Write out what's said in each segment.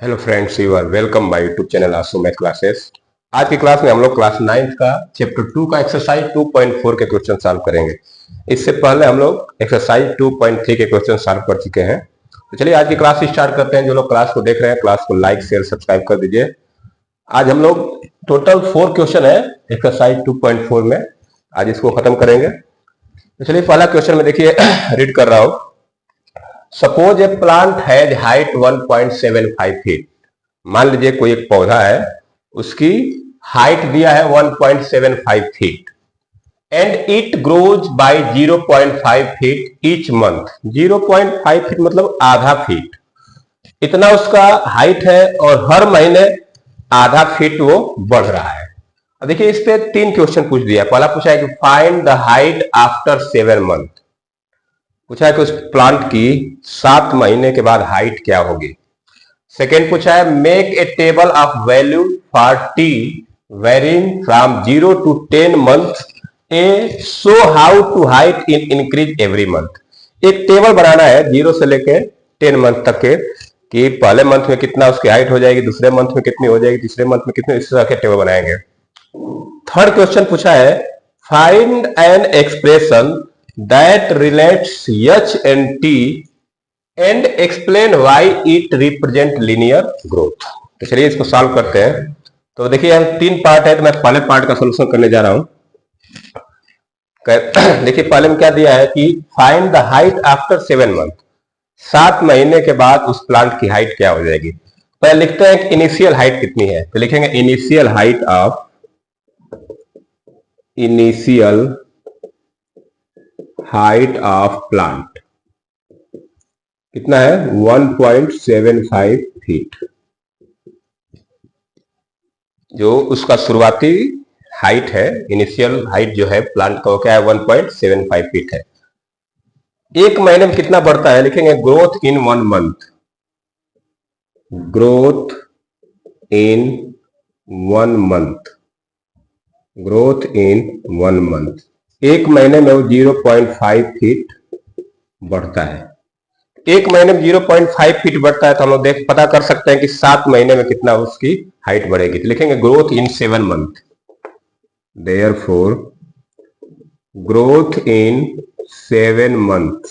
Hello friends, you are welcome my YouTube channel Aasu math classes. आज की class में हम लोग क्लास 9th का चैप्टर 2 का एक्सरसाइज 2.4 के क्वेश्चन सॉल्व करेंगे। इससे पहले हम लोग एक्सरसाइज 2.3 के क्वेश्चन सॉल्व कर चुके हैं। तो चलिए आज की क्लास स्टार्ट करते हैं। जो लोग क्लास को देख रहे हैं, क्लास को लाइक शेयर सब्सक्राइब कर दीजिए। आज हम लोग टोटल 4 क्वेश्चन है एक्सरसाइज 2.4 में। आज इसको खत्म करेंगे। तो चलिए पहला क्वेश्चन में देखिए रीड कर रहा हूं। Suppose A plant has height 1.75 feet. मान लीजिए कोई एक पौधा है, उसकी हाइट दिया है 1.75 feet and it grows bye 0.5 feet each month. 0.5 feet मतलब आधा फीट, इतना उसका हाइट है और हर महीने आधा फीट वो बढ़ रहा है। अब देखिए इस पे 3 क्वेश्चन पूछ दिया। पहला पूछा है कि find the height after 7 month. पूछा है कि उस प्लांट की 7 महीने के बाद हाइट क्या होगी। सेकेंड पूछा है make a table of value for t varying from 0 to 10 month a show how to height in increase every month. एक टेबल बनाना है 0 से लेके 10 मंथ तक के, कि पहले मंथ में कितना उसकी हाइट हो जाएगी, दूसरे मंथ में कितनी हो जाएगी, तीसरे मंथ में कितनी, इस तरह के टेबल बनाएंगे। थर्ड क्वेश्चन पूछा है find an expression that relates H and t and explain why it represent linear growth. तो चलिए इसको सॉल्व करते हैं। तो देखिए हम 3 पार्ट है, तो मैं पहले पार्ट का सोल्यूशन करने जा रहा हूं। देखिए पहले में क्या दिया है कि find the height after 7 month. 7 महीने के बाद उस प्लांट की हाइट क्या हो जाएगी। पहले लिखते हैं कि इनिशियल हाइट कितनी है। तो लिखेंगे इनिशियल हाइट ऑफ प्लांट कितना है 1.75 फीट। जो उसका शुरुआती हाइट है, इनिशियल हाइट जो है प्लांट का, वो क्या है 1.75 फीट है। एक महीने में कितना बढ़ता है, लिखेंगे growth in 1 month. Growth in 1 month. Growth in 1 month. एक महीने में वो 0.5 फीट बढ़ता है। एक महीने में 0.5 फीट बढ़ता है, तो हम लोग देख पता कर सकते हैं कि 7 महीने में कितना उसकी हाइट बढ़ेगी। तो लिखेंगे growth in 7 month. Therefore growth in 7 month.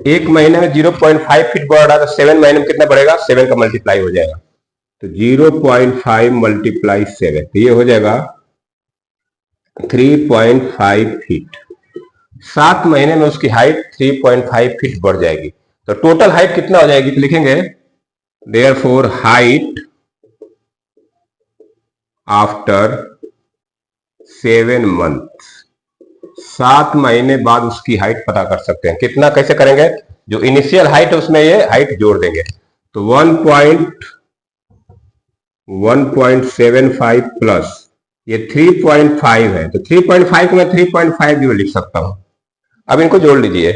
एक महीने में 0.5 फीट बढ़ रहा है, तो 7 महीने में कितना बढ़ेगा, 7 का मल्टीप्लाई हो जाएगा। तो 0.5 मल्टीप्लाई 7, तो ये हो जाएगा 3.5 फीट। 7 महीने में उसकी हाइट 3.5 फीट बढ़ जाएगी। तो टोटल हाइट कितना हो जाएगी, तो लिखेंगे देयरफॉर हाइट आफ्टर 7 मंथ। 7 महीने बाद उसकी हाइट पता कर सकते हैं। कितना कैसे करेंगे, जो इनिशियल हाइट है उसमें ये हाइट जोड़ देंगे। तो 1.75 प्लस ये 3.5 है, तो 3.5 को मैं 3.50 लिख सकता हूं। अब इनको जोड़ लीजिए।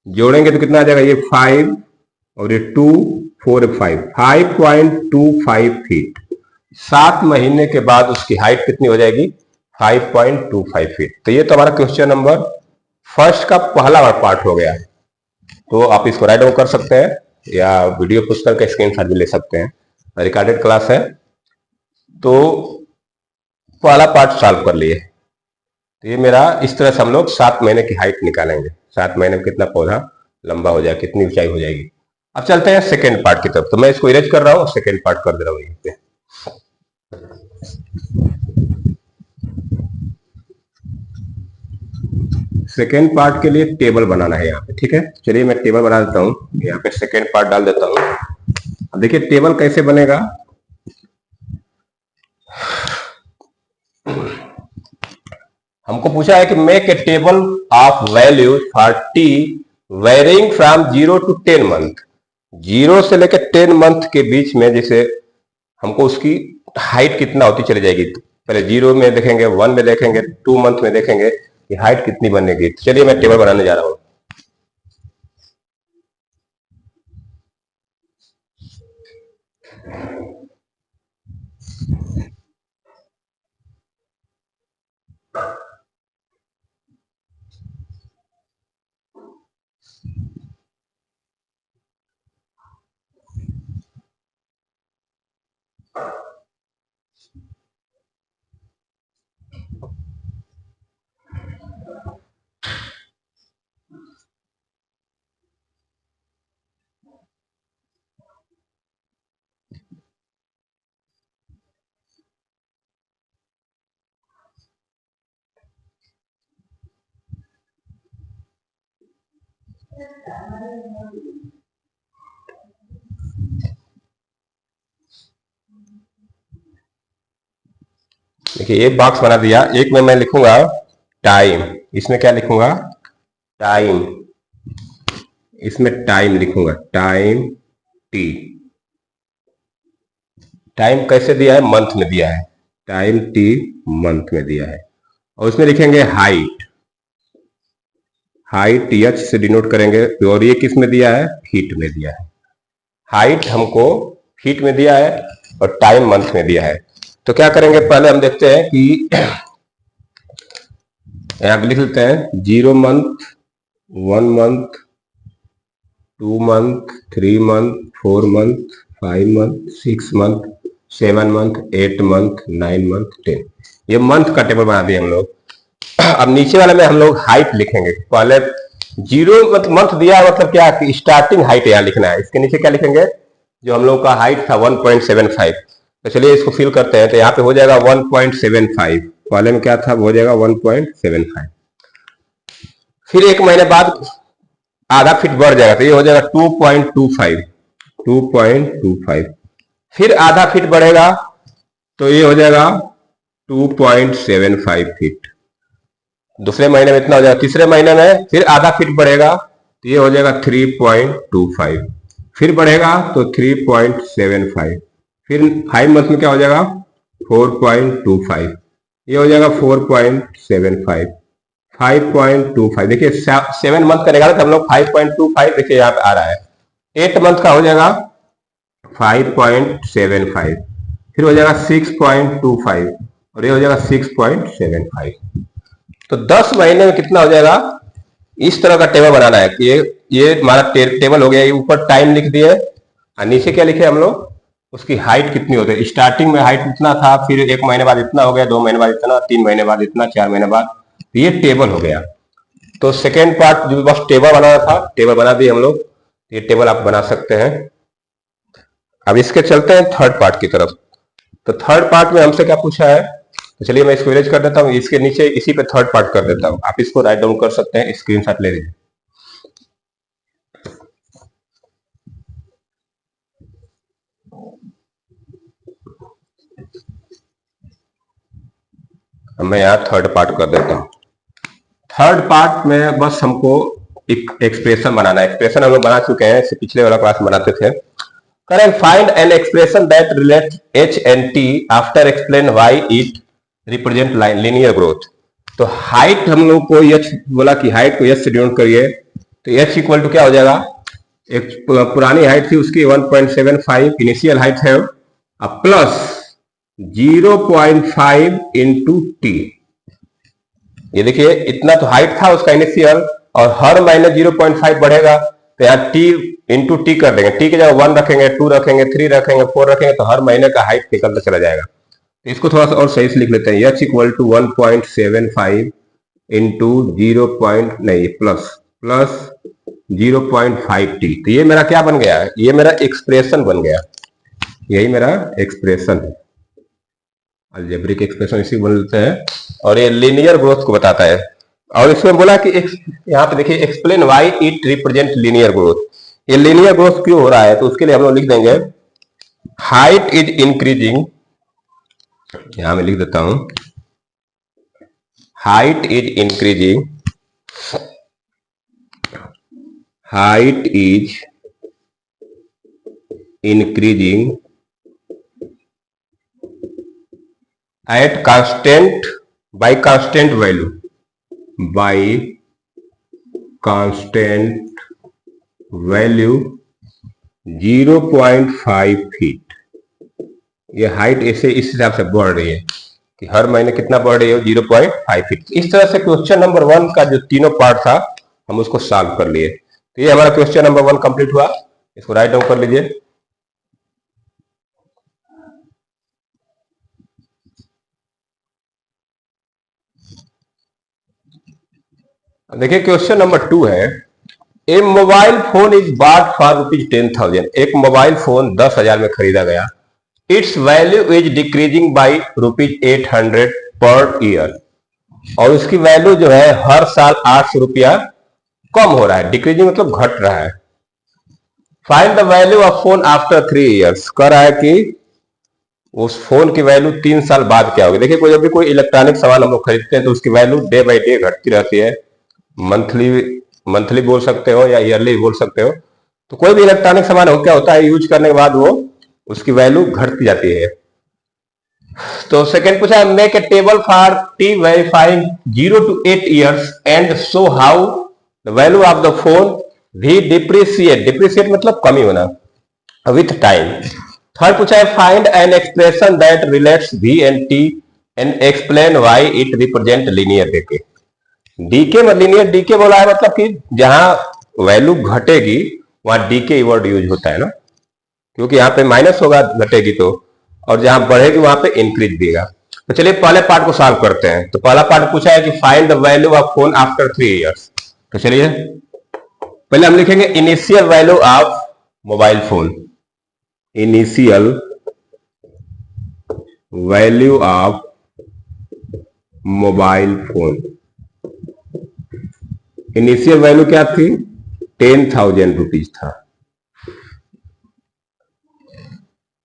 जोड़ेंगे तो कितना आ जाएगा, ये 5 और ये 2 4 5.25 फीट। 7 महीने के बाद उसकी हाइट कितनी हो जाएगी, 5.25 फीट। तो ये तो हमारा क्वेश्चन नंबर फर्स्ट का पहला पार्ट हो गया। तो आप इसको राइट डाउन कर सकते हैं या वीडियो पुश करके स्क्रीनशॉट भी ले सकते हैं। रिकॉर्डेड क्लास है। तो पहला पार्ट सॉल्व कर लिए। तो ये मेरा इस तरह से हम लोग 7 महीने की हाइट निकालेंगे। 7 महीने में कितना पौधा लंबा हो जाएगा, कितनी ऊंचाई हो जाएगी। अब चलते हैं सेकेंड पार्ट की तरफ। तो मैं इसको इरेज कर रहा हूँ, सेकेंड पार्ट कर दे रहा हूँ यहीं पे। सेकेंड पार्ट के लिए टेबल बनाना है यहाँ पे, ठीक है। चलिए मैं टेबल बना देता हूँ, यहाँ पे सेकेंड पार्ट डाल देता हूँ। अब देखिए टेबल कैसे बनेगा। हमको पूछा है कि make a table of value for t varying from 0 to 10 month. 0 से लेकर 10 मंथ के बीच में जैसे हमको उसकी हाइट कितना होती चली जाएगी। पहले 0 में देखेंगे, 1 में देखेंगे, 2 मंथ में देखेंगे कि हाइट कितनी बनेगी। तो चलिए मैं टेबल बनाने जा रहा हूं। देखिए एक बॉक्स बना दिया, एक में मैं लिखूंगा टाइम, इसमें क्या लिखूंगा टाइम, इसमें टाइम लिखूंगा टाइम टी। टाइम कैसे दिया है, मंथ में दिया है, टाइम टी मंथ में दिया है। और उसमें लिखेंगे हाइट, हाइट एच से डिनोट करेंगे, और ये किस में दिया है, फीट में दिया है। हाइट हमको फीट में दिया है और टाइम मंथ में दिया है। तो क्या करेंगे, पहले हम देखते हैं कि यहां पे लिख लेते हैं 0 month, 1 month, 2 month, 3 month, 4 month, 5 month, 6 month, 7 month, 8 month, 9 month, 10। ये मंथ का टेबल बना दिए हम लोग। अब नीचे वाले में हम लोग हाइट लिखेंगे। पहले 0 मंथ दिया है, मतलब क्या कि स्टार्टिंग हाइट यहाँ लिखना है। इसके नीचे क्या लिखेंगे, जो हम लोग का हाइट था 1.75, तो चलिए इसको फिल करते हैं। तो यहाँ पे हो जाएगा 1.75, पहले में क्या था, हो जाएगा 1.75। फिर एक महीने बाद आधा फीट बढ़ जाएगा, तो ये हो जाएगा 2.25, 2.25। फिर आधा फीट बढ़ेगा तो ये हो जाएगा 2.75 फीट। दूसरे महीने में इतना हो जाएगा। तीसरे महीने में फिर आधा फीट बढ़ेगा तो ये हो जाएगा 3.25। फिर बढ़ेगा तो 3.75। फिर 5 मंथ में क्या हो जाएगा 4.25, ये हो जाएगा 4.75, 5.25। देखिए 7 मंथ करेगा तो हम लोग 5.25, देखिए यहाँ पे आ रहा है। 8 मंथ का हो जाएगा 5.75, फिर हो जाएगा 6.25 और ये हो जाएगा 6.75। तो 10 महीने में कितना हो जाएगा, इस तरह का टेबल बनाना है कि ये हमारा टेबल हो गया। ये ऊपर टाइम लिख दिए और नीचे क्या लिखे हम लोग, उसकी हाइट कितनी होती है। स्टार्टिंग में हाइट इतना था, फिर 1 महीने बाद इतना हो गया, 2 महीने बाद इतना, 3 महीने बाद इतना, 4 महीने बाद, तो ये टेबल हो गया। तो सेकेंड पार्ट जो बस टेबल बनाना था, टेबल बना दिए हम लोग। ये टेबल आप बना सकते हैं। अब इसके चलते हैं थर्ड पार्ट की तरफ। तो थर्ड पार्ट में हमसे क्या पूछा है, तो चलिए मैं इसको इरेज कर देता हूँ। इसके नीचे इसी पे थर्ड पार्ट कर देता हूँ, आप इसको राइट डाउन कर सकते हैं, स्क्रीनशॉट ले लीजिए। मैं यहाँ थर्ड पार्ट कर देता हूँ। थर्ड पार्ट में बस हमको एक एक्सप्रेशन बनाना है। एक्सप्रेशन हम लोग बना चुके हैं, इससे पिछले वाला क्लास में बनाते थे। Current find an expression that relates H and T after explain why it represent linear growth. तो हाइट हम लोग को एच बोला कि हाइट को एच से डिनोट करिए, तो एच इक्वल टू क्या हो जाएगा, एक पुरानी हाइट थी उसकी 1.75 इनिशियल हाइट है, अब प्लस 0.5 इंटू टी। ये देखिए इतना तो हाइट था उसका इनिशियल, और हर महीने 0.5 बढ़ेगा, तो यहाँ टी इंटू टी कर देंगे। टी की जगह 1 रखेंगे, 2 रखेंगे, 3 रखेंगे, 4 रखेंगे, तो हर महीने का हाइट निकलता चला जाएगा। तो इसको थोड़ा सा और सही से लिख लेते हैं, एच इक्वल टू 1.75 इंटू 0. नहीं प्लस 0.5 टी। तो ये मेरा क्या बन गया, ये मेरा एक्सप्रेशन बन गया, यही मेरा एक्सप्रेशन है। अलजेब्रिक एक्सप्रेशन इसी बोल लेते हैं, और ये लीनियर ग्रोथ को बताता है। और इसमें बोला कि यहाँ पे देखिए explain why it represent linear growth. ये लीनियर ग्रोथ क्यों हो रहा है, तो उसके लिए हम लोग लिख देंगे हाइट इज इंक्रीजिंग, यहां मैं लिख देता हूं height is increasing, height is increasing at constant by constant value, by constant value 0.5 feet. ये हाइट ऐसे इस हिसाब से बढ़ रही है कि हर महीने कितना बढ़ रही है, 0.5 फीट। इस तरह से क्वेश्चन नंबर 1 का जो तीनों पार्ट था हम उसको सॉल्व कर लिए। तो ये हमारा क्वेश्चन नंबर 1 कंप्लीट हुआ, इसको राइट डाउन कर लीजिए। देखिए क्वेश्चन नंबर 2 है, a mobile phone is bought for ₹10,000। एक मोबाइल फोन 10,000 में खरीदा गया। Its value is decreasing by ₹800 per year, और उसकी वैल्यू जो है हर साल ₹800 कम हो रहा है, डिक्रीजिंग मतलब घट रहा है। Find the value of phone after 3 years, कह रहा है कि उस फोन की वैल्यू 3 साल बाद क्या होगी। देखिए, कोई जब भी कोई इलेक्ट्रॉनिक सामान हम लोग खरीदते हैं तो उसकी वैल्यू डे बाई डे घटती रहती है। मंथली मंथली बोल सकते हो या ईयरली बोल सकते हो। तो कोई भी इलेक्ट्रॉनिक सामान हो, क्या होता है, यूज करने के बाद वो उसकी वैल्यू घटती जाती है। तो सेकंड पूछा है, make a table for t verifying 0 to 8 years and show how the value of the phone भी डिप्रिसिएट, डिप्रिसिएट मतलब कमी होना, विथ टाइम। थर्ड पूछा है, find an expression that relates v and t and explain why it represent linear decay. Decay में linear decay बोला है, मतलब कि जहां वैल्यू घटेगी वहां डीके वर्ड यूज होता है ना, क्योंकि यहाँ पे माइनस होगा घटेगी तो, और जहां बढ़ेगी वहां पे इंक्रीज देगा। तो चलिए पहले पार्ट को सॉल्व करते हैं। तो पहला पार्ट पूछा है कि find the value of phone after 3 years. तो चलिए पहले हम लिखेंगे initial value of mobile phone, initial value of mobile phone. Initial value क्या थी, 10,000 रुपीज था,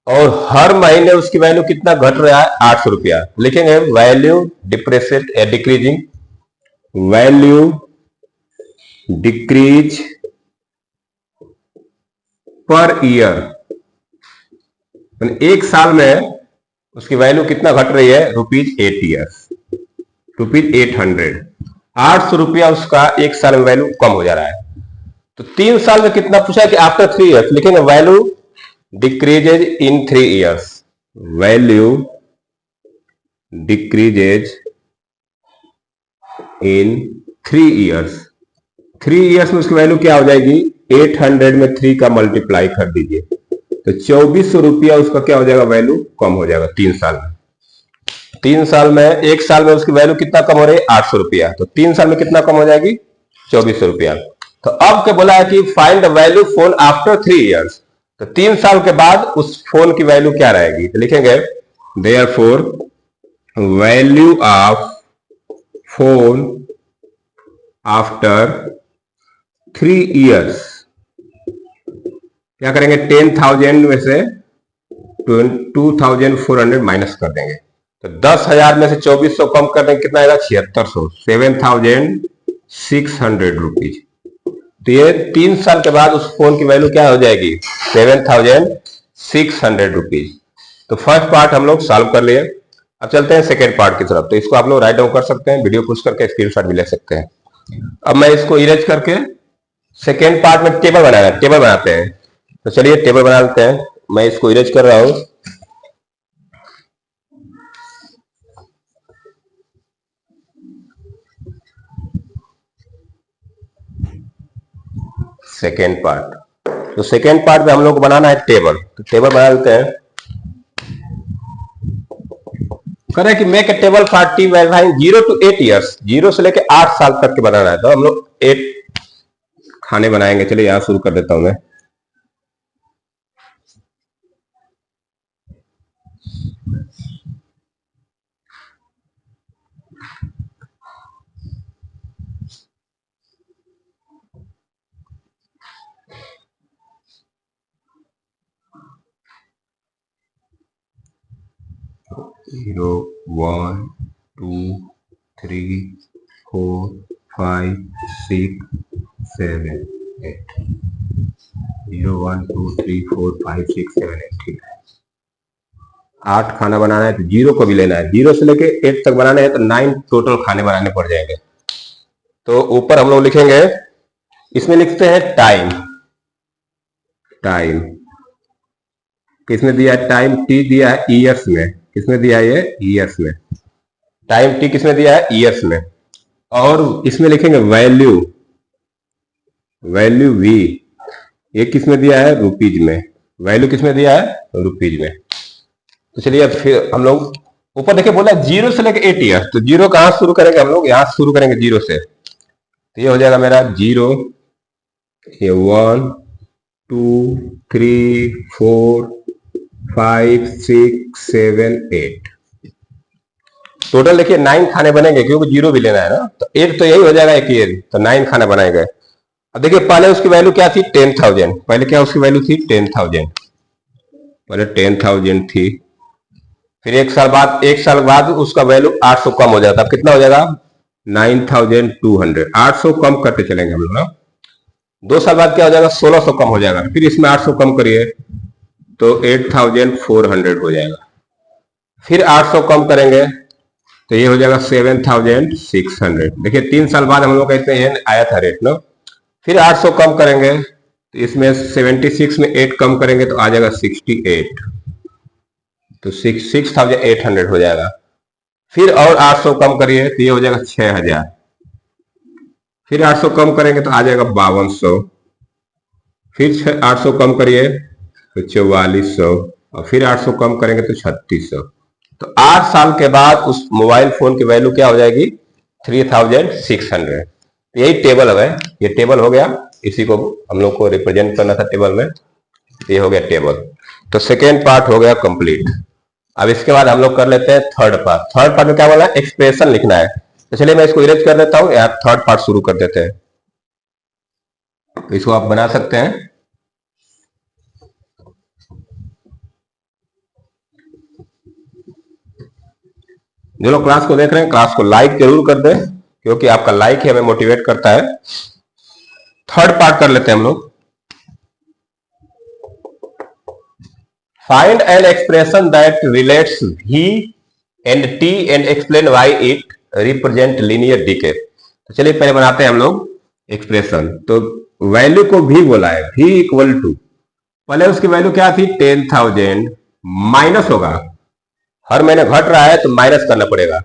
और हर महीने उसकी वैल्यू कितना घट रहा है, 800 रुपया। लिखेंगे वैल्यू डिप्रेसेट या decreasing, value decrease per year. एक साल में उसकी वैल्यू कितना घट रही है, ₹8 ₹800। 800 रुपया उसका एक साल में वैल्यू कम हो जा रहा है। तो 3 साल में कितना पूछा है कि आफ्टर 3 ईयर्स, लिखेंगे वैल्यू डिक्रीजेज इन 3 ईयर्स, वैल्यू डिक्रीजेज इन 3 ईयर्स। 3 ईयर्स में उसकी वैल्यू क्या हो जाएगी, 800 में 3 का मल्टीप्लाई कर दीजिए तो 2400 रुपया उसका क्या हो जाएगा, वैल्यू कम हो जाएगा 3 साल में। 3 साल में, एक साल में उसकी वैल्यू कितना कम हो रही है, 800 रुपया। तो 3 साल में कितना कम हो जाएगी, 2400 रुपया। तो अब क्या बोला है कि find the value phone after 3 years. तो 3 साल के बाद उस फोन की वैल्यू क्या रहेगी, तो लिखेंगे therefore value of phone after 3 years. क्या करेंगे, 10,000 में से 2,400 माइनस कर देंगे। तो 10,000 में से 2400 कम कर देंगे, कितना आएगा, 7600, 7,600 रुपीज। तो ये 3 साल के बाद उस फोन की वैल्यू क्या हो जाएगी, 7,600 रुपीज। तो फर्स्ट पार्ट हम लोग सॉल्व कर लिए। अब चलते हैं सेकेंड पार्ट की तरफ। तो इसको आप लोग राइट डाउन कर सकते हैं, वीडियो पुश करके स्क्रीनशॉट भी ले सकते हैं। अब मैं इसको इरेज करके सेकेंड पार्ट में टेबल बनाते हैं। तो चलिए टेबल बना लेते हैं। मैं इसको इरेज कर रहा हूं। सेकेंड पार्ट, तो सेकेंड पार्ट में हम लोग को बनाना है टेबल। तो टेबल बना लेते हैं। करें कि make a table for t verifying 0 to 8 years, 0 से लेके 8 साल तक के बनाना है। तो हम लोग 8 खाने बनाएंगे। चलिए यहां शुरू कर देता हूं मैं। Zero, 1, 2, 3, 4, 5, 6, 7, 8। 0, 1, 2, 3, 4, 5, 6, 7, 8। ठीक है, 8 खाना बनाना है तो 0 को भी लेना है। 0 से लेके 8 तक बनाना है तो 9 टोटल खाने बनाने पड़ जाएंगे। तो ऊपर हम लोग लिखेंगे, इसमें लिखते हैं टाइम। टाइम किसमें दिया है, टाइम टी दिया है ईयर्स में। किसमें दिया है, ये ईयर्स में। टाइम टी किसमें दिया है, ईयर्स में। और इसमें लिखेंगे वैल्यू, वैल्यू वी, ये किसमें दिया है, रुपीज में। वैल्यू किसमें दिया है, रुपीज में। तो चलिए अब फिर हम लोग ऊपर देखिए बोला 0 से लेकर 8 ईयर। तो 0 कहां शुरू करेंगे, हम लोग यहां शुरू करेंगे 0 से। तो ये हो जाएगा मेरा 0, ये 1, 2, 3, 4, 5, 6, 7, 8। टोटल देखिए 9 खाने बनेंगे, क्योंकि 0 भी लेना है ना। तो 8 तो यही हो जाएगा एक ईयर, तो 9 खाना बनाएंगे। अब देखिए पहले उसकी वैल्यू क्या थी 10,000, पहले क्या उसकी वैल्यू थी 10,000, पहले 10,000 थी। फिर एक साल बाद उसका वैल्यू 800 कम हो जाता है, कितना हो जाएगा 9,200, 800 कम करते चलेंगे हम लोग ना। 2 साल बाद क्या हो जाएगा 1600 कम हो जाएगा, फिर इसमें 800 कम करिए तो 8,400 हो जाएगा। फिर 800 कम करेंगे तो ये हो जाएगा 7,600। देखिए 3 साल बाद हम लोग कहते हैं आया था रेट ना। फिर 800 कम करेंगे तो इसमें 76 में 8 कम करेंगे तो आ जाएगा 68, तो 6,800 हो जाएगा। फिर और 800 कम करिए तो ये हो जाएगा 6,000। फिर 800 कम करेंगे तो आ जाएगा 5,200। फिर 800 कम करिए तो 4,400, और फिर 800 कम करेंगे तो 3,600। तो 8 साल के बाद उस मोबाइल फोन की वैल्यू क्या हो जाएगी 3,600। यही टेबल है, ये टेबल हो गया, इसी को हम लोग को रिप्रेजेंट करना था टेबल में, ये हो गया टेबल। तो सेकेंड पार्ट हो गया कंप्लीट। अब इसके बाद हम लोग कर लेते हैं थर्ड पार्ट। थर्ड पार्ट में क्या बोला एक्सप्रेशन लिखना है, तो चलिए मैं इसको इरेज कर देता हूं, यार थर्ड पार्ट शुरू कर देते हैं। तो इसको आप बना सकते हैं। जो लोग क्लास को देख रहे हैं क्लास को लाइक जरूर कर दें, क्योंकि आपका लाइक ही हमें मोटिवेट करता है। थर्ड पार्ट कर लेते हैं हम लोग। Find an expression that relates v and t and explain why it represent linear decay. तो चलिए पहले बनाते हैं हम लोग एक्सप्रेशन। तो वैल्यू को v बोला है, v इक्वल टू, पहले उसकी वैल्यू क्या थी 10,000, माइनस होगा, हर महीने घट रहा है तो माइनस करना पड़ेगा,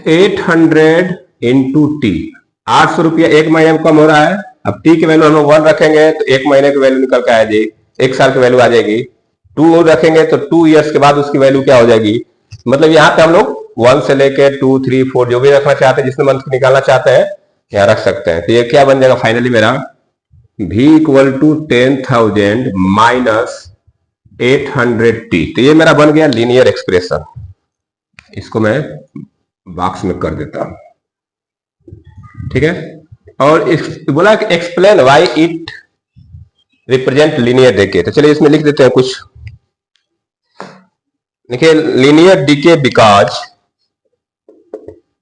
800 इंटू टी, 800 रुपया एक महीने में कम हो रहा है। अब टी की वैल्यू हम लोग 1 रखेंगे तो एक महीने की वैल्यू निकल के आ जाएगी, एक साल की वैल्यू आ जाएगी। 2 रखेंगे तो 2 इयर्स के बाद उसकी वैल्यू क्या हो जाएगी, मतलब यहाँ पे हम लोग 1 से लेके 2, 3, 4 जो भी रखना चाहते हैं, जिसमें मंथ निकालना चाहते हैं यहाँ रख सकते हैं। तो ये क्या बन जाएगा फाइनली मेरा v equal to 10,000 minus 800t। तो ये मेरा बन गया लीनियर एक्सप्रेशन। इसको मैं बॉक्स में कर देता हूं, ठीक है। और बोला कि explain why it represent linear decay. तो चलिए इसमें लिख देते हैं कुछ। देखिए linear decay because,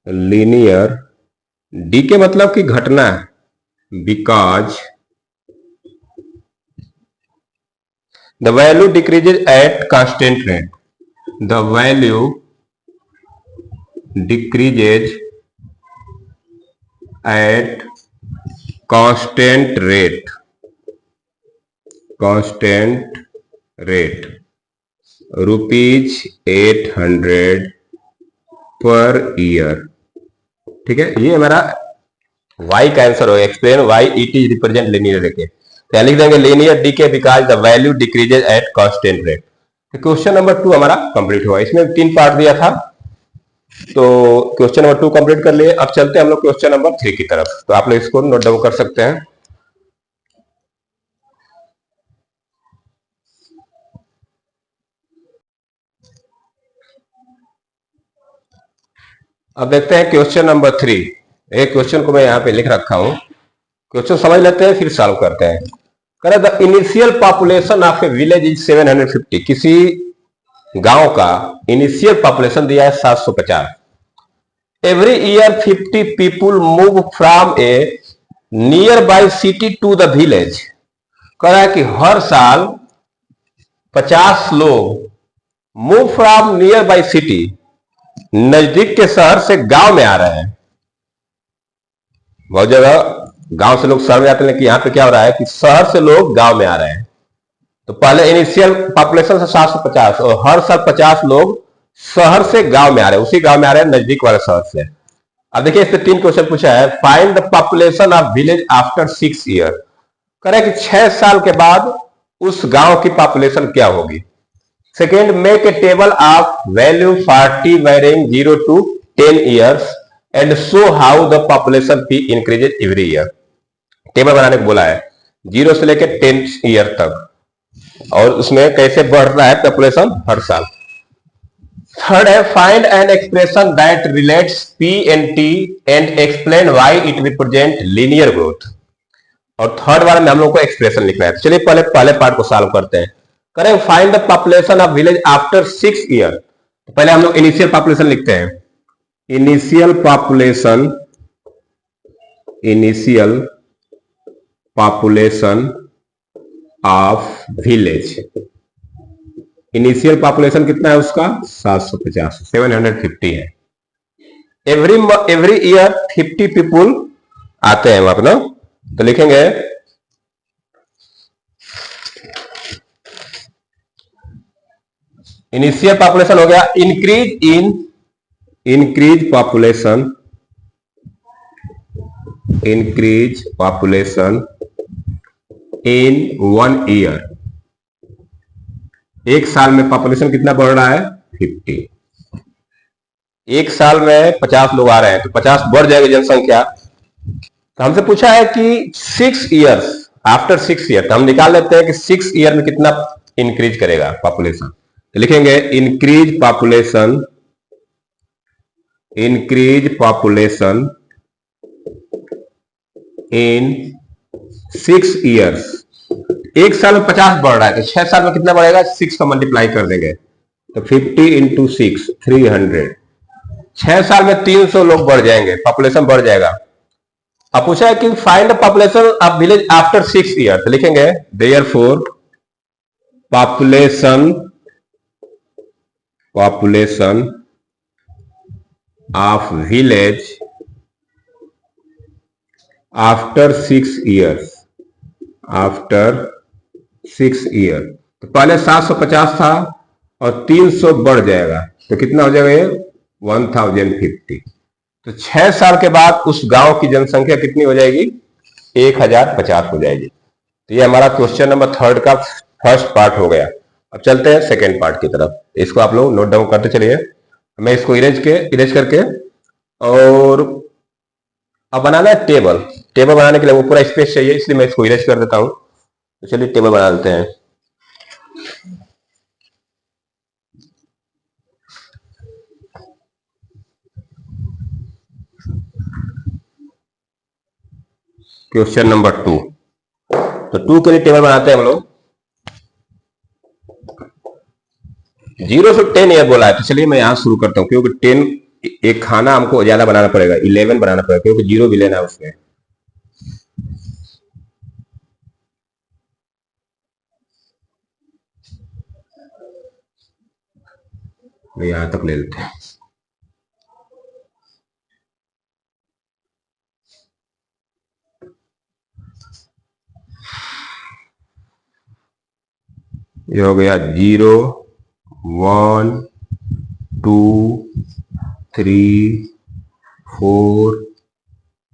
linear decay मतलब कि घटना, because the value decreases at constant rate, the value decreases at constant rate, constant rate ₹800 per year, ठीक है। ये हमारा y का आंसर होगा, explain why it is represent linear decay. तो लिख देंगे linear decay because the value decreases at constant rate. तो क्वेश्चन नंबर 2 हमारा कंप्लीट हुआ। इसमें 3 पार्ट दिया था, तो क्वेश्चन नंबर 2 कंप्लीट कर लिए। अब चलते हैं हम लोग क्वेश्चन नंबर 3 की तरफ। तो आप लोग इसको नोट डाउन कर सकते हैं। अब देखते हैं क्वेश्चन नंबर 3। एक क्वेश्चन को मैं यहाँ पे लिख रखा हूं, क्वेश्चन समझ लेते हैं फिर सॉल्व करते हैं। कह the initial population of a village is 750। किसी गांव का इनिशियल पॉपुलेशन दिया है 750। Every year 50 people move from a nearby city to the village. कह रहा है कि हर साल 50 लोग move from nearby city, नजदीक के शहर से गांव में आ रहे हैं। बहुत जगह गांव से लोग शहर में आते हैं, लेकिन यहां पे क्या हो रहा है कि शहर से लोग गांव में आ रहे हैं। तो पहले इनिशियल पॉपुलेशन से 750, और हर साल 50 लोग शहर से गांव में आ रहे हैं, उसी गांव में आ रहे हैं नजदीक वाले शहर से। अब देखिए इससे 3 क्वेश्चन पूछा है। Find the population of village after 6 year. कह रहे कि 6 साल के बाद उस गांव की पॉपुलेशन क्या होगी। Second, make a table of value 40 varying 0 to 10 years and show how the population P increases every year. Table बनाने को बोला है 0 से लेकर 10 ईयर तक, और उसमें कैसे बढ़ रहा है पॉपुलेशन हर साल। थर्ड है, find an expression that relates P and t and explain why it represent linear growth. और थर्ड वाले में हम लोग को एक्सप्रेशन लिखना है। तो चलिए पहले पहले पार्ट को सॉल्व करते हैं। करें find the population of village after 6 year. तो पहले हम लोग इनिशियल पॉपुलेशन लिखते हैं। Initial population of village. Initial population कितना है उसका? 750, 750 है। एवरी ईयर 50 पीपुल आते हैं वहां पर ना। तो लिखेंगे इनिशियल पॉपुलेशन हो गया इंक्रीज पॉपुलेशन इन 1 ईयर। एक साल में पॉपुलेशन कितना बढ़ रहा है? 50। एक साल में 50 लोग आ रहे हैं तो 50 बढ़ जाएगी जनसंख्या। तो हमसे पूछा है कि 6 ईयर्स आफ्टर 6 ईयर, तो हम निकाल लेते हैं कि 6 ईयर में कितना इंक्रीज करेगा पॉपुलेशन। तो लिखेंगे इंक्रीज पॉपुलेशन इन 6 ईयर्स। एक साल में 50 बढ़ रहा है तो 6 साल में कितना बढ़ेगा? 6 का मल्टीप्लाई कर देंगे तो 50 इंटू 6 300। 6 साल में 300 लोग बढ़ जाएंगे, पॉपुलेशन बढ़ जाएगा। अब पूछा है कि find the population of village after 6 year. तो लिखेंगे therefore population of village after 6 years. तो पहले 750 था और 300 बढ़ जाएगा तो कितना हो जाएगा? ये 1050। तो 6 साल के बाद उस गांव की जनसंख्या कितनी हो जाएगी? 1050 हो जाएगी। तो ये हमारा क्वेश्चन नंबर 3 का फर्स्ट पार्ट हो गया। अब चलते हैं सेकेंड पार्ट की तरफ। इसको आप लोग नोट डाउन करते चलिए। मैं इसको इरेज करके और अब बनाना है टेबल। टेबल बनाने के लिए वो पूरा स्पेस चाहिए, इसलिए मैं इसको इरेज कर देता हूं। तो चलिए टेबल बना लेते हैं। Question number 2। तो 2 के लिए टेबल बनाते हैं हम लोग। 0 से 10 ईयर बोला है तो चलिए मैं यहां शुरू करता हूं, क्योंकि 10 एक खाना हमको ज्यादा बनाना पड़ेगा, 11 बनाना पड़ेगा क्योंकि 0 भी लेना है उसमें। यहां तक ले लेते हैं। ये हो गया 0 1 2 3 4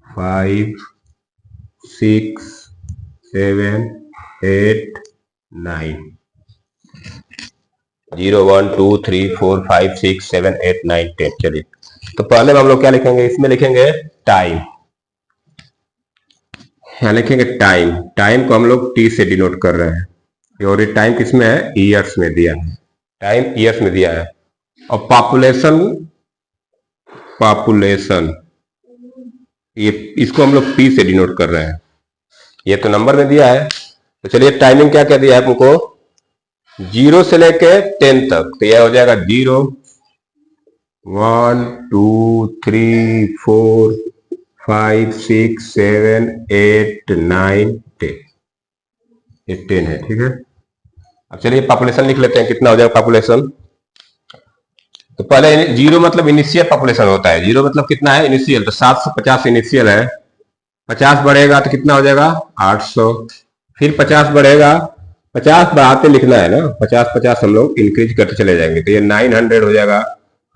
5 6 7 8 9। 0 1 2 3 4 5 6 7 8 9 10। चलिए तो पहले हम लोग क्या लिखेंगे? इसमें लिखेंगे टाइम। यहां लिखेंगे टाइम। टाइम को हम लोग टी से डिनोट कर रहे हैं और ये टाइम किसमें है? ईयर्स में दिया है। टाइम ईयर्स में दिया है। और पॉपुलेशन ये इसको हम लोग पी से डिनोट कर रहे हैं। ये तो नंबर में दिया है। तो चलिए टाइमिंग क्या क्या दिया है हमको? 0 से लेके 10 तक। तो यह हो जाएगा 0 1 2 3 4 5 6 7 8 9 10। ये 10 है, ठीक है। अब चलिए पॉपुलेशन लिख लेते हैं, कितना हो जाएगा पॉपुलेशन। तो पहले 0 मतलब इनिशियल पॉपुलेशन होता है। 0 मतलब कितना है? इनिशियल। तो 750 इनिशियल है। 50 बढ़ेगा तो कितना हो जाएगा? 800। फिर 50 बढ़ेगा, 50 बढ़ाते लिखना है ना, 50 हम लोग इंक्रीज करते चले जाएंगे। तो ये 900 हो जाएगा,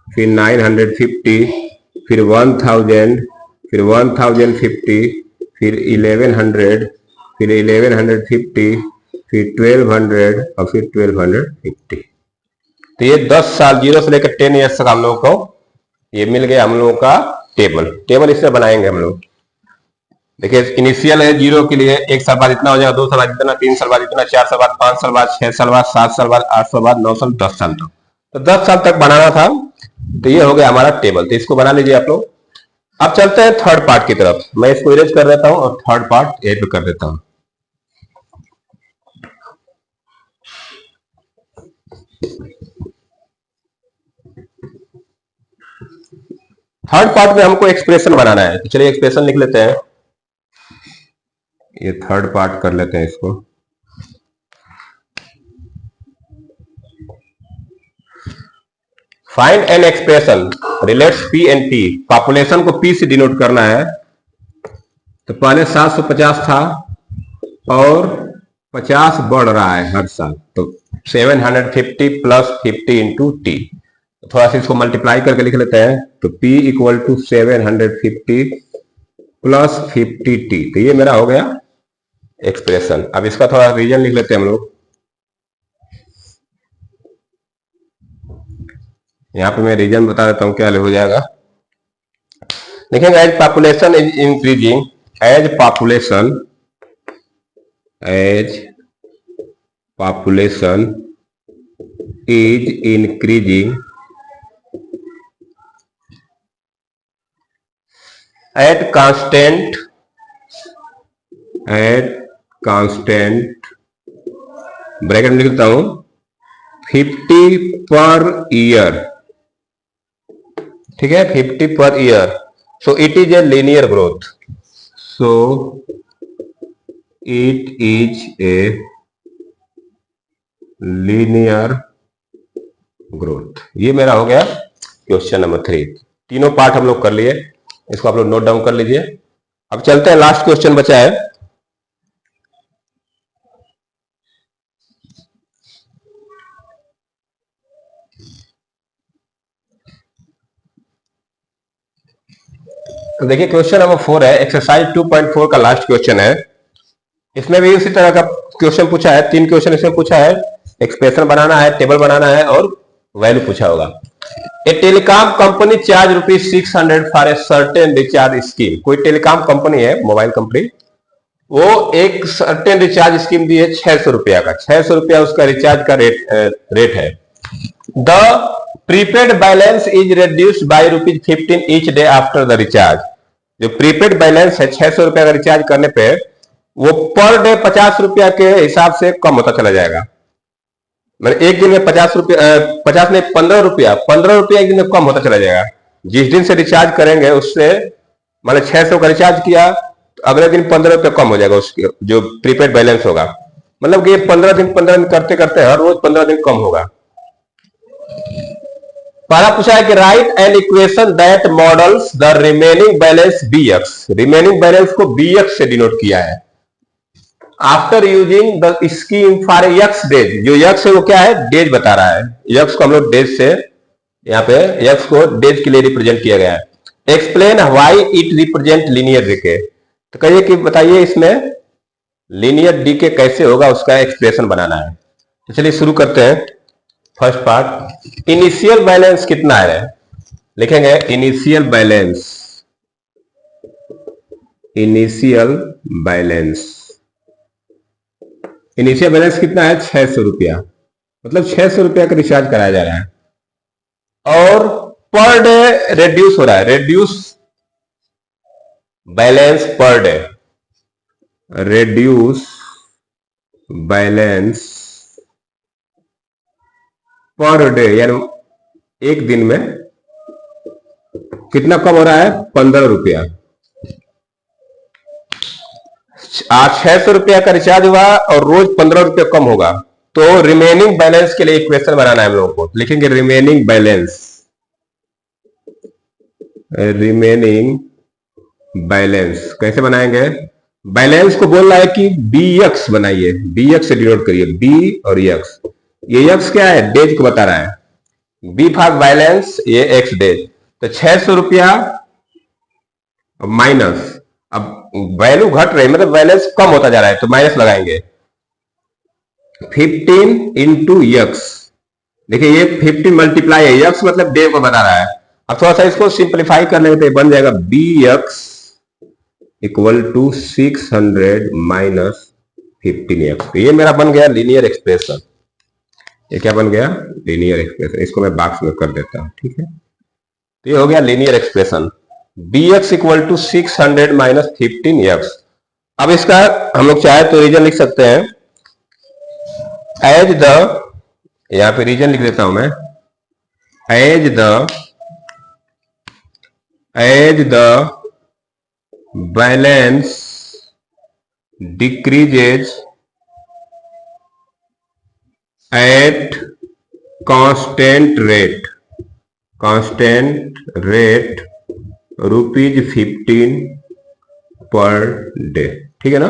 फिर 950, फिर 1000, फिर 1050, फिर 1100, फिर 1150, फिर 1200 और फिर 1250। तो ये 10 साल 0 से लेकर 10 ईयर्स तक हम लोगों को ये मिल गया हम लोगों का टेबल इससे बनाएंगे हम लोग। देखिए इनिशियल है 0 के लिए, 1 साल बाद इतना हो जाएगा, 2 साल बाद इतना, 3 साल बाद इतना, 4 साल बाद, 5 साल बाद, 6 साल बाद, 7 साल बाद, 8 साल बाद, 9 साल, 10 साल तक। तो 10 साल तक बनाना था। तो ये हो गया हमारा टेबल। तो इसको बना लीजिए आप लोग। अब चलते हैं थर्ड पार्ट की तरफ। मैं इसको इरेज कर देता हूं और थर्ड पार्ट ए पे कर देता हूं। थर्ड पार्ट में हमको एक्सप्रेशन बनाना है, तो चलिए एक्सप्रेशन लिख लेते हैं। ये थर्ड पार्ट कर लेते हैं इसको। Find an expression relates P and T. Population को पी से डिनोट करना है, तो पहले 750 था और 50 बढ़ रहा है हर साल, तो 750 प्लस 50 इंटू टी। थोड़ा सा इसको मल्टीप्लाई करके लिख लेते हैं, तो P equal to 750 plus 50t। तो ये मेरा हो गया एक्सप्रेशन। अब इसका थोड़ा रीजन लिख लेते हैं हम लोग। यहां पे मैं रीजन बता देता हूं क्या हो जाएगा। देखेंगे as population is increasing, as population is increasing at constant bracket में लिख देता हूं 50 पर ईयर, ठीक है, 50 per year. So it is a linear growth, so it is a linear growth. ये मेरा हो गया क्वेश्चन नंबर 3। तीनों पार्ट हम लोग कर लिए, इसको आप लोग नोट डाउन कर लीजिए। अब चलते हैं, लास्ट क्वेश्चन बचा है। तो देखिए क्वेश्चन नंबर 4 है, एक्सरसाइज 2.4 का लास्ट क्वेश्चन है। इसमें भी उसी तरह का क्वेश्चन पूछा है, 3 क्वेश्चन इसमें पूछा है। एक्सप्रेशन बनाना है, टेबल बनाना है और वैल्यू पूछा होगा। A telecom company charge ₹600 for a certain recharge scheme. कोई टेलीकॉम कंपनी है, मोबाइल कंपनी, वो एक सर्टेन रिचार्ज स्कीम दी है 600 रुपया का। 600 रुपया उसका रिचार्ज का रेट है। The prepaid balance is reduced by ₹15 each day after the recharge. जो प्रीपेड बैलेंस है 600 रुपया का रिचार्ज करने पे वो पर डे 50 रुपया के हिसाब से कम होता चला जाएगा। मतलब एक दिन में 50 रुपया, 50 नहीं 15 रुपया, 15 रुपया एक दिन में कम होता चला जाएगा। जिस दिन से रिचार्ज करेंगे उससे, मतलब 600 का रिचार्ज किया तो अगले दिन 15 रुपया कम हो जाएगा उसके जो प्रीपेड बैलेंस होगा। मतलब कि 15 दिन करते करते हर रोज 15 दिन कम होगा। पहला पूछा है कि right an equation that models the remaining balance BX। Remaining balance को BX से डिनोट किया है। After using the scheme for X days. जो X है वो क्या है, डेज बता रहा है। X को हम लोग डेज से, यहाँ पे X को डेज के लिए रिप्रेजेंट किया गया है। Explain why it represent linear decay. तो कहिए कि बताइए इसमें लीनियर डीके कैसे होगा, उसका एक्सप्रेशन बनाना है। तो चलिए शुरू करते हैं। फर्स्ट पार्ट, इनिशियल बैलेंस कितना है, लिखेंगे इनिशियल बैलेंस। इनिशियल बैलेंस कितना है, 600 रुपया। मतलब 600 रुपया का रिचार्ज कराया जा रहा है और पर डे रेड्यूस हो रहा है। Reduce balance per day, reduce balance per day, यानी एक दिन में कितना कम हो रहा है, 15 रुपया। आज 600 रुपया का रिचार्ज हुआ और रोज 15 रुपया कम होगा, तो रिमेनिंग बैलेंस के लिए इक्वेशन बनाना है हम लोगों को। लिखेंगे रिमेनिंग बैलेंस कैसे बनाएंगे। बैलेंस को बोल रहा है कि BX बनाइए, BX से डिनोट करिए, B और X। ये X क्या है, डेज को बता रहा है। B फॉर बैलेंस, ये X डेज। तो 600 रुपया माइनस, अब वैल्यू घट रही, मतलब बैलेंस कम होता जा रहा है तो माइनस लगाएंगे। 15 इंटू X। देखिए ये 15 मल्टीप्लाई है, X मतलब डे को बता रहा है। अब थोड़ा सा इसको सिंप्लीफाई कर लेंगे तो बन जाएगा BX equal to 600 minus 15X। तो ये मेरा बन गया लीनियर एक्सप्रेशन। ये क्या बन गया, लीनियर एक्सप्रेशन। इसको मैं बॉक्स में कर देता हूं, ठीक है। तो ये हो गया linear expression. B x equal to 600 minus 15x। अब इसका हम लोग चाहे तो रीजन लिख सकते हैं एज द, यहां पे रीजन लिख देता हूं मैं, as the balance decreases at constant rate ₹15 per day. ठीक है ना,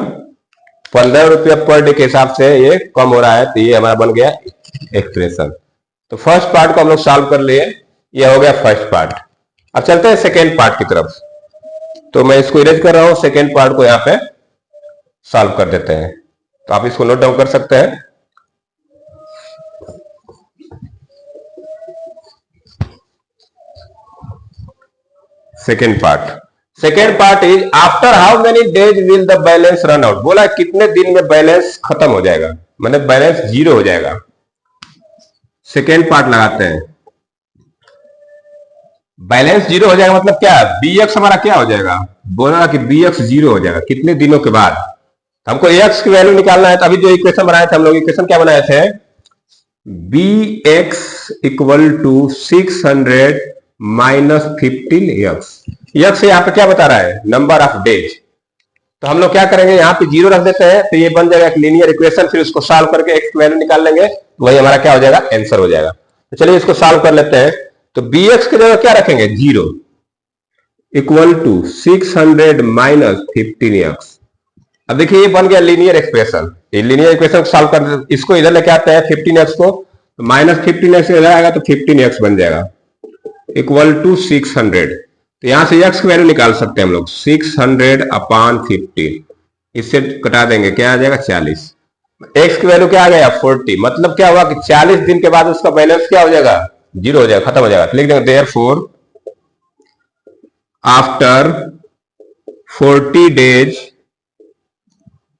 15 रुपया पर डे के हिसाब से ये कम हो रहा है, तो ये हमारा बन गया एक्सप्रेशन। तो फर्स्ट पार्ट को हम लोग सॉल्व कर लिए, ये हो गया फर्स्ट पार्ट। अब चलते हैं सेकेंड पार्ट की तरफ। तो मैं इसको इरेज कर रहा हूं, सेकेंड पार्ट को यहां पे सॉल्व कर देते हैं। तो आप इसको नोट डाउन कर सकते हैं। Second part is after how many days will the balance run out. बोला कितने दिन में बैलेंस खत्म हो जाएगा, मतलब बैलेंस जीरो हो जाएगा। सेकेंड पार्ट लगाते हैं, बैलेंस जीरो हो जाएगा मतलब क्या, बी एक्स हमारा क्या हो जाएगा, बोला कि बी एक्स जीरो हो जाएगा कितने दिनों के बाद। हमको एक्स की वैल्यू निकालना है, तो अभी जो इक्वेशन बनाए थे हम लोग, इक्वेशन क्या बनाए थे, b x equal to 600 minus 15x। यक्स यहाँ पे क्या बता रहा है, नंबर ऑफ डेज। तो हम लोग क्या करेंगे, यहाँ पे जीरो रख देते हैं, तो ये बन जाएगा एक लीनियर इक्वेशन। फिर उसको सॉल्व करके एक्स की वैल्यू निकाल लेंगे, वही हमारा क्या हो जाएगा, आंसर हो जाएगा। तो चलिए इसको सॉल्व कर लेते हैं। तो बी एक्स की जगह क्या रखेंगे, zero equal to 600 minus 15x। अब देखिए ये बन गया लीनियर एक्सप्रेशन। ये लीनियर इक्वेशन सॉल्व कर, इसको इधर लेके आते हैं 15x को, तो माइनस 15x इधर आएगा तो 15x बन जाएगा इक्वल टू 600। तो यहां से x की वैल्यू निकाल सकते हैं हम लोग, 600 अपान 15, इससे कटा देंगे, क्या आ जाएगा 40। x की वैल्यू क्या आ गया 40। मतलब क्या हुआ कि 40 दिन के बाद उसका बैलेंस क्या हो जाएगा, जीरो हो जाएगा, खत्म हो जाएगा। लिख देंगे therefore after 40 days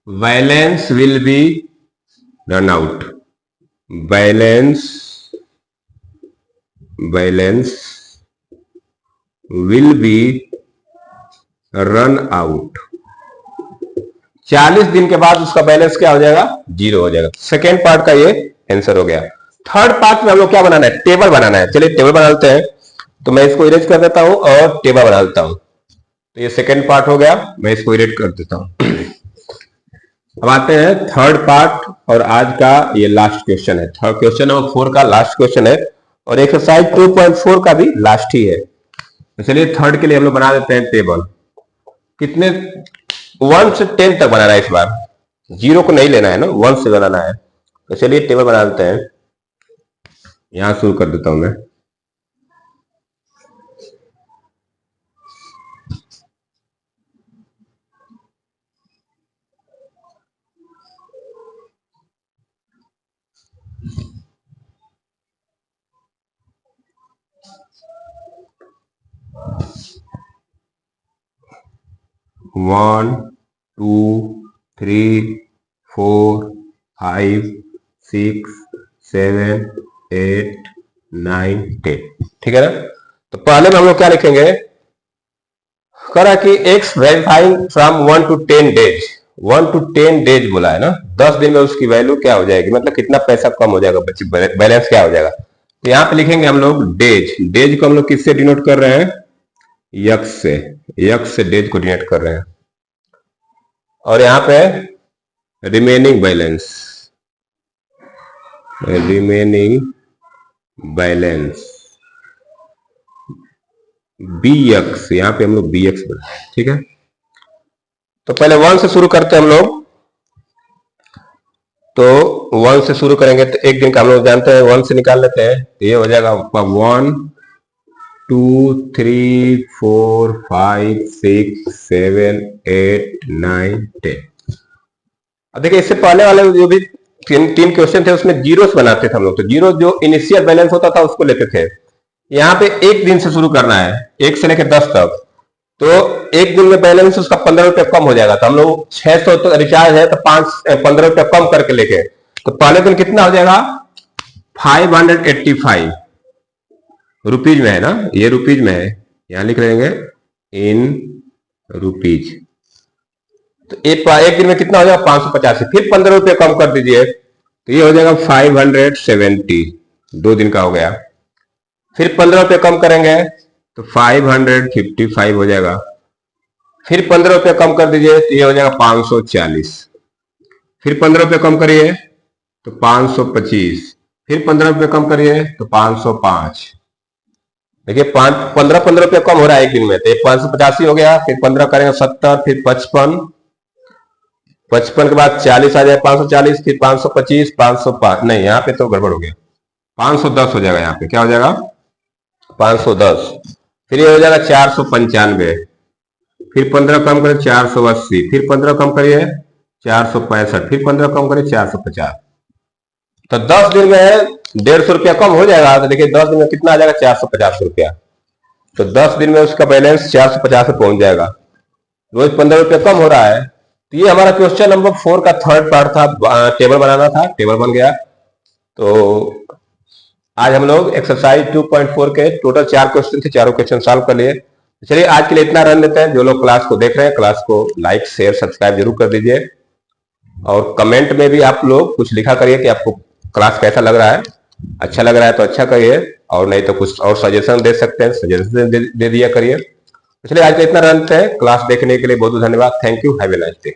balance will be run out. Balance will be run out. 40 दिन के बाद उसका बैलेंस क्या हो जाएगा, जीरो हो जाएगा। सेकेंड पार्ट का ये आंसर हो गया। थर्ड पार्ट में हम लोग क्या बनाना है, टेबल बनाना है। चलिए टेबल बना लेते हैं। तो मैं इसको इरेज कर देता हूं और टेबल बना लेता हूं। तो ये सेकेंड पार्ट हो गया, मैं इसको इरेज कर देता हूं। अब आते हैं थर्ड पार्ट, और आज का ये लास्ट क्वेश्चन है। थर्ड क्वेश्चन नंबर 4 का लास्ट क्वेश्चन है, और एक्सरसाइज 2.4 का भी लास्ट ही है। तो चलिए थर्ड के लिए हम लोग बना देते हैं टेबल। कितने, 1 से 10 तक बनाना है इस बार, जीरो को नहीं लेना है ना, 1 से बनाना है। तो चलिए टेबल बना देते हैं। यहां शुरू कर देता हूं मैं। वन 2 3 4 5 6 7 8 9 10। ठीक है ना। तो पहले में हम लोग क्या लिखेंगे, करा कि x verifying from 1 to 10 days. 1 to 10 days बोला है ना, 10 दिन में उसकी वैल्यू क्या हो जाएगी, मतलब कितना पैसा कम हो जाएगा, बच्चे बैलेंस क्या हो जाएगा। तो यहाँ पे लिखेंगे हम लोग डेज। डेज को हम लोग किससे डिनोट कर रहे हैं, यक्स से। यक्स से डेज को डिनोट कर रहे हैं। और यहाँ पे रिमेनिंग बैलेंस, बी एक्स, यहाँ पे हम लोग बी एक्स बनाए। ठीक है, तो पहले 1 से शुरू करते हैं हम लोग। तो 1 से शुरू करेंगे तो एक दिन का हम लोग जानते हैं, 1 से निकाल लेते हैं। तो ये हो जाएगा 1 2 3 4 5 6 7 8 9 10। अब देखिए इससे पहले वाले जो भी तीन क्वेश्चन थे उसमें जीरोस बनाते थे हम लोग। तो जीरो जो इनिशियल बैलेंस होता था उसको लेते थे। यहाँ पे एक दिन से शुरू करना है, 1 से लेकर 10 तक। तो एक दिन में बैलेंस उसका 15 रुपया कम हो जाएगा। तो हम लोग 600 तो रिचार्ज है, तो 15 रुपया कम करके लेके, तो पहले दिन कितना हो जाएगा 585 रुपीज में है ना, ये रुपीज में है, यहां लिख लेंगे इन रुपीज। तो एक दिन में कितना हो जाएगा 585, फिर 15 रुपये कम कर दीजिए तो ये हो जाएगा 570, 2 दिन का हो गया। फिर 15 रुपये कम करेंगे तो 555 हो जाएगा। फिर 15 रुपये कम कर दीजिए तो ये हो जाएगा 540। फिर 15 रुपये कम करिए तो 525। फिर 15 रुपये कम करिए तो 505। देखिए 15 रुपये कम हो रहा है एक दिन में, तो 585 हो गया। फिर 15 करेंगे 70, फिर 55, 55 के बाद 40 आ जाएगा 540, फिर 525, 505, नहीं यहाँ पे तो गड़बड़ हो गया, 510 हो जाएगा। यहाँ पे क्या हो जाएगा 510। फिर ये हो जाएगा 495। फिर 15 कम करिए 480। फिर 15 कम करिए 465। फिर 15 कम करिए 450। तो 10 दिन में 150 रुपया कम हो जाएगा। तो देखिए 10 दिन में कितना आ जाएगा 450 रुपया। तो 10 दिन में उसका बैलेंस 450 पे पहुंच जाएगा। रोज 15 रुपया कम हो रहा है। तो ये हमारा क्वेश्चन नंबर 4 का थर्ड पार्ट था, टेबल बनाना था, टेबल बन गया। तो आज हम लोग एक्सरसाइज 2.4 के टोटल 4 क्वेश्चन थे, चारों क्वेश्चन सॉल्व कर लिए। चलिए आज के लिए इतना रन लेते हैं। जो लोग क्लास को देख रहे हैं, क्लास को लाइक शेयर सब्सक्राइब जरूर कर दीजिए, और कमेंट में भी आप लोग कुछ लिखा करिए कि आपको क्लास कैसा लग रहा है। अच्छा लग रहा है तो अच्छा करिए, और नहीं तो कुछ और सजेशन दे सकते हैं, सजेशन दे दिया करिए। चलिए आज का इतना रन है। क्लास देखने के लिए बहुत बहुत धन्यवाद। Thank you, have a nice day.